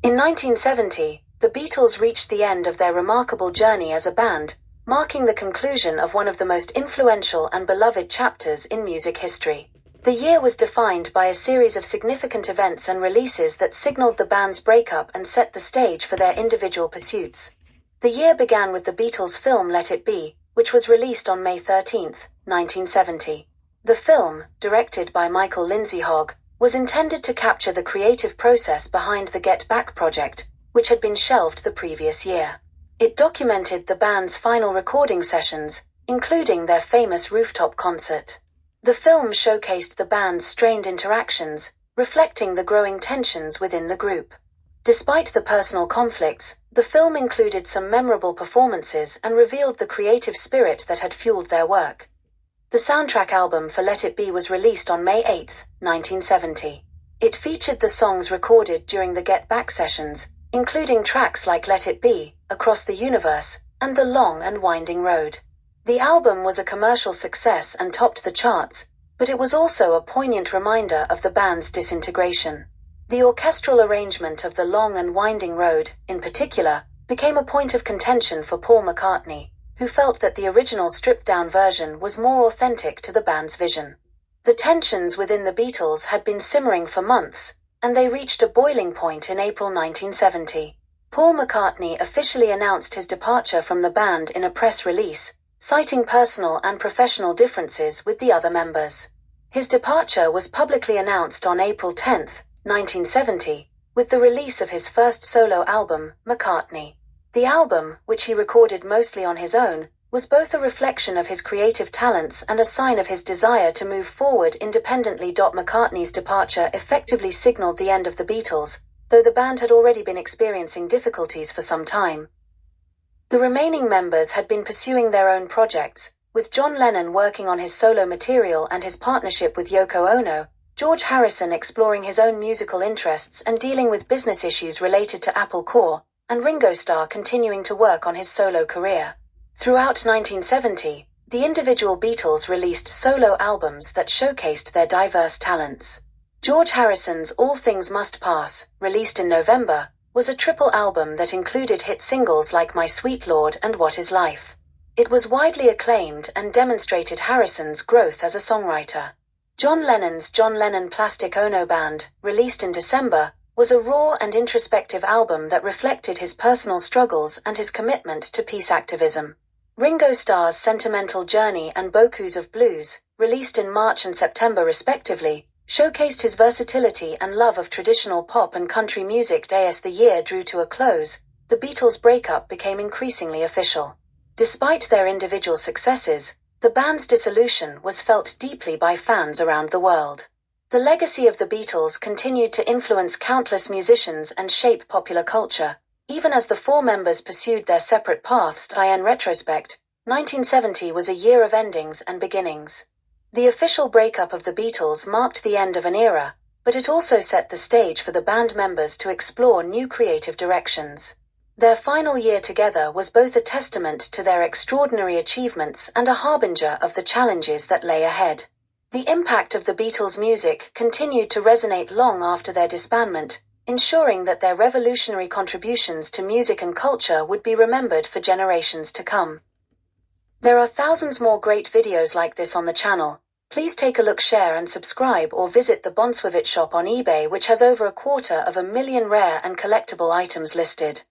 In 1970, the Beatles reached the end of their remarkable journey as a band, marking the conclusion of one of the most influential and beloved chapters in music history. The year was defined by a series of significant events and releases that signaled the band's breakup and set the stage for their individual pursuits. The year began with the Beatles' film Let It Be, which was released on May 13, 1970. The film, directed by Michael Lindsay Hogg, was intended to capture the creative process behind the Get Back project, which had been shelved the previous year. It documented the band's final recording sessions, including their famous rooftop concert. The film showcased the band's strained interactions, reflecting the growing tensions within the group. Despite the personal conflicts, the film included some memorable performances and revealed the creative spirit that had fueled their work. The soundtrack album for Let It Be was released on May 8, 1970. It featured the songs recorded during the Get Back sessions, including tracks like Let It Be, Across the Universe, and The Long and Winding Road. The album was a commercial success and topped the charts, but it was also a poignant reminder of the band's disintegration. The orchestral arrangement of The Long and Winding Road, in particular, became a point of contention for Paul McCartney, who felt that the original stripped-down version was more authentic to the band's vision. The tensions within the Beatles had been simmering for months, and they reached a boiling point in April 1970. Paul McCartney officially announced his departure from the band in a press release, citing personal and professional differences with the other members. His departure was publicly announced on April 10, 1970, with the release of his first solo album, McCartney. The album, which he recorded mostly on his own, was both a reflection of his creative talents and a sign of his desire to move forward independently. McCartney's departure effectively signaled the end of the Beatles, though the band had already been experiencing difficulties for some time. The remaining members had been pursuing their own projects, with John Lennon working on his solo material and his partnership with Yoko Ono, George Harrison exploring his own musical interests and dealing with business issues related to Apple Corps, and Ringo Starr continuing to work on his solo career. Throughout 1970, the individual Beatles released solo albums that showcased their diverse talents. George Harrison's All Things Must Pass, released in November, was a triple album that included hit singles like My Sweet Lord and What Is Life. It was widely acclaimed and demonstrated Harrison's growth as a songwriter. John Lennon's John Lennon Plastic Ono Band, released in December, was a raw and introspective album that reflected his personal struggles and his commitment to peace activism. Ringo Starr's Sentimental Journey and Bokus of Blues, released in March and September respectively, showcased his versatility and love of traditional pop and country music. As the year drew to a close, the Beatles' breakup became increasingly official. Despite their individual successes, the band's dissolution was felt deeply by fans around the world. The legacy of the Beatles continued to influence countless musicians and shape popular culture, even as the four members pursued their separate paths. In retrospect, 1970 was a year of endings and beginnings. The official breakup of the Beatles marked the end of an era, but it also set the stage for the band members to explore new creative directions. Their final year together was both a testament to their extraordinary achievements and a harbinger of the challenges that lay ahead. The impact of the Beatles' music continued to resonate long after their disbandment, ensuring that their revolutionary contributions to music and culture would be remembered for generations to come. There are thousands more great videos like this on the channel. Please take a look, share and subscribe, or visit the Bonswavit shop on eBay, which has over 250,000 rare and collectible items listed.